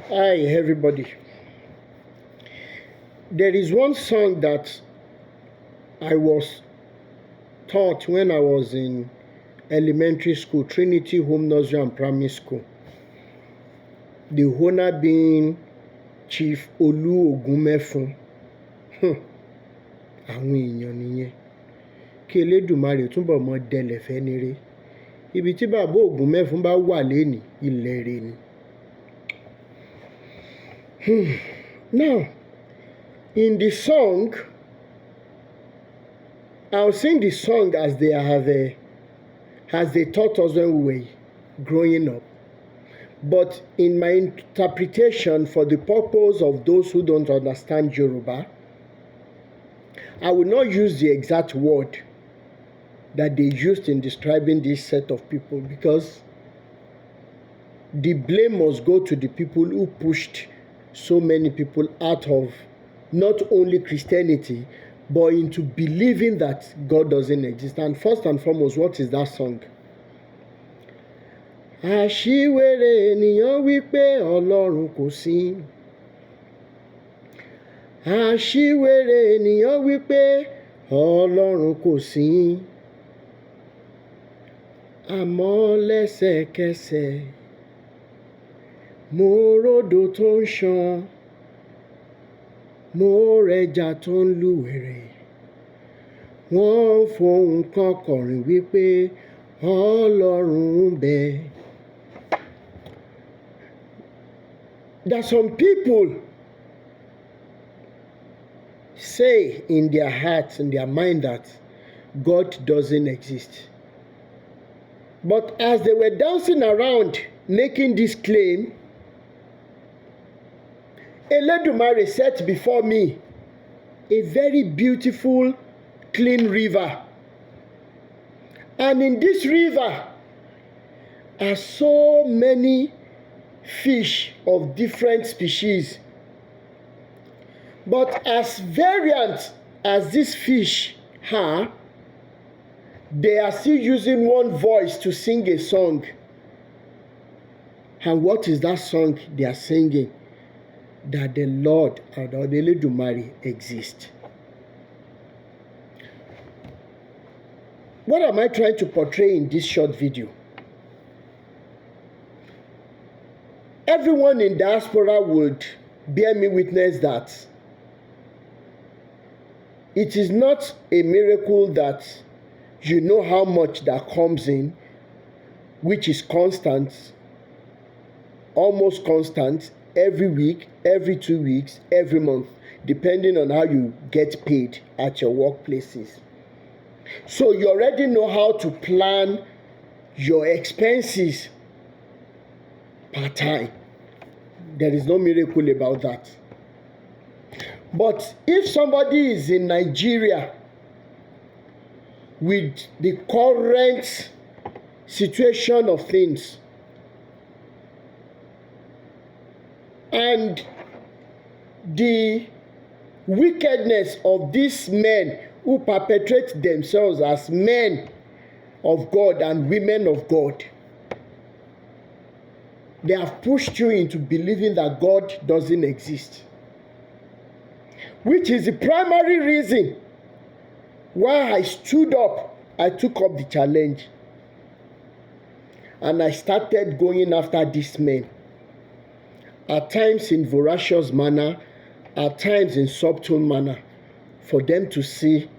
Hi, everybody. There is one song that I was taught when I was in elementary school, Trinity Home Nursery and Primary School. The owner being Chief Olu Ogunmefun. Àwọn èèyàn nìyẹn. Kí Elédùmarè túbọ̀ mọ dẹlẹ̀ fẹ́ni re. Ibi tí bàbá Ogunmefun bá wà lénìí, ilẹ̀ re ni. Now, in the song, I'll sing the song as they taught us when we were growing up. But in my interpretation, for the purpose of those who don't understand Yoruba, I will not use the exact word that they used in describing this set of people, because the blame must go to the people who pushed so many people out of not only Christianity, but into believing that God doesn't exist. And first and foremost, what is that song? Àṣìwèrè ènìyàn wípé Ọlọ́run kò sí. Àṣìwèrè ènìyàn wípé Ọlọ́run kò sí. Àmọ́ lẹ́sẹ̀kẹsẹ̀ mo ródò tó ń ṣàn, mo rẹja tó ń lúwẹ̀rẹ̀. Wọ́n fohùn kan kọrin wípé Ọlọ́run ń bẹ. There are some people say in their hearts, in their mind, that God doesn't exist. But as they were dancing around making this claim, Elédùmarè set before me a very beautiful, clean river. And in this river are so many fish of different species. But as variant as these fish are, they are still using one voice to sing a song. And what is that song they are singing? That the Lord, or the Elédùmarè, exists. What am I trying to portray in this short video? Everyone in diaspora would bear me witness that it is not a miracle that you know how much that comes in, which is constant, almost constant, every week, every 2 weeks, every month, depending on how you get paid at your workplaces. So you already know how to plan your expenses per time. There is no miracle about that. But if somebody is in Nigeria with the current situation of things, and the wickedness of these men who perpetrate themselves as men of God and women of God, they have pushed you into believing that God doesn't exist, which is the primary reason why I stood up, I took up the challenge, and I started going after these men, at times in voracious manner, at times in subtle manner, for them to see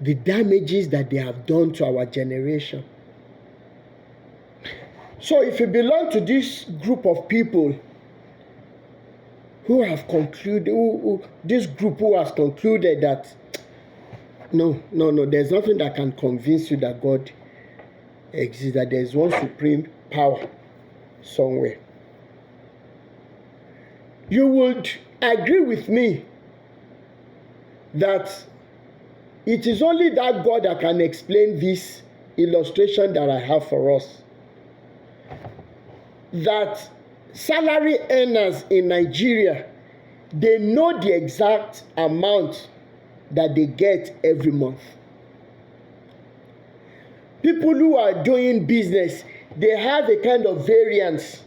the damages that they have done to our generation. So if you belong to this group of people who have concluded, this group who has concluded that no, there's nothing that can convince you that God exists, that there's one supreme power somewhere, you would agree with me that it is only that God that can explain this illustration that I have for us. That salary earners in Nigeria, they know the exact amount that they get every month. People who are doing business, they have a kind of variance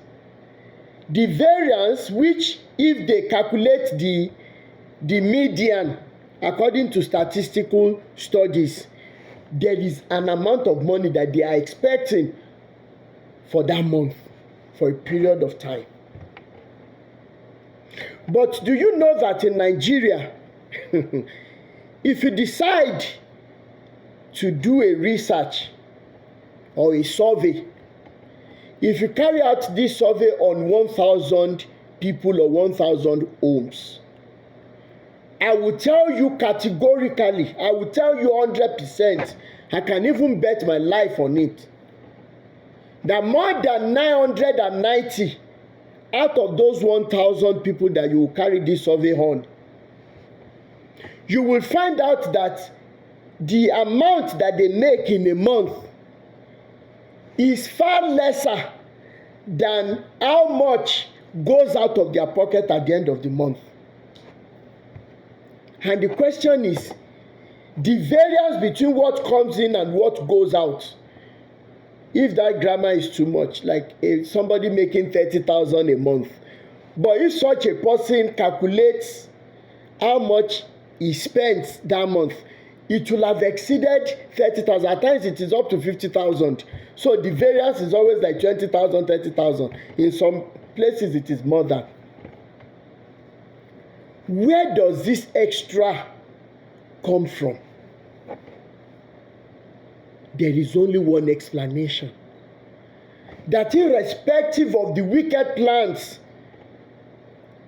The variance, which if they calculate the median according to statistical studies, there is an amount of money that they are expecting for that month, for a period of time. But do you know that in Nigeria, if you decide to do a research or a survey, if you carry out this survey on 1,000 people or 1,000 homes, I will tell you categorically, I will tell you 100%, I can even bet my life on it, that more than 990 out of those 1,000 people that you will carry this survey on, you will find out that the amount that they make in a month is far lesser than how much goes out of their pocket at the end of the month. And the question is, the variance between what comes in and what goes out, if that grammar is too much, like somebody making 30,000 a month, but if such a person calculates how much he spends that month, it will have exceeded 30,000. At times it is up to 50,000. So the variance is always like 20,000, 30,000. In some places it is more than. Where does this extra come from? There is only one explanation. That irrespective of the wicked plans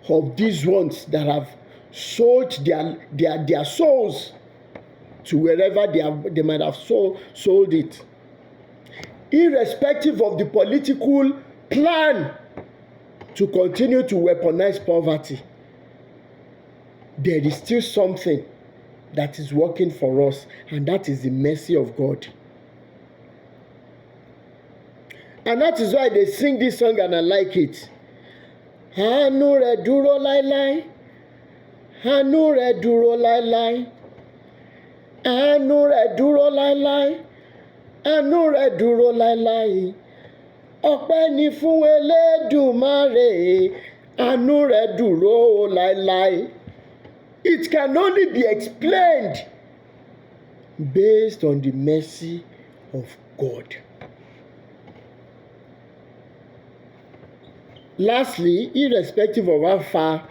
of these ones that have sold their souls to wherever they might have sold it, irrespective of the political plan to continue to weaponize poverty, there is still something that is working for us, and that is the mercy of God. And that is why they sing this song, and I like it. Àánú rẹ̀ dúró láéláé, àánú rẹ̀ dúró láéláé, àánú rẹ̀ dúró láéláé, àánú rẹ̀ dúró láéláé. Ọpẹ́ ni fún Elédùmarè, àánú rẹ̀ dúró láéláé. It can only be explained based on the mercy of God. Lastly, irrespective of how far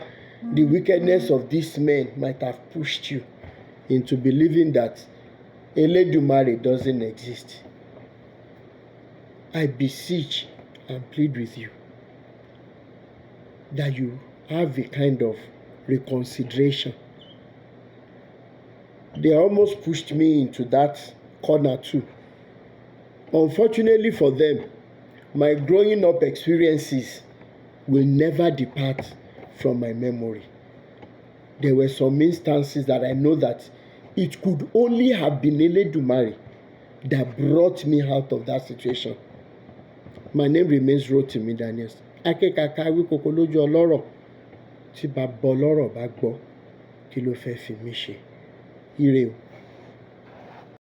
the wickedness of these men might have pushed you into believing that Elédùmarè doesn't exist, I beseech and plead with you that you have a kind of reconsideration. They almost pushed me into that corner too. Unfortunately for them, my growing up experiences will never depart from my memory. There were some instances that I know that it could only have been Elédùmarè that brought me out of that situation. My name remains Rotimi Daniels. Akẹ́kàkà wí koko lójú ọlọ́rọ̀, tí bàbá ọlọ́rọ̀ bá gbọ́, kí ló fẹ́ fi mí ṣe? Ire o.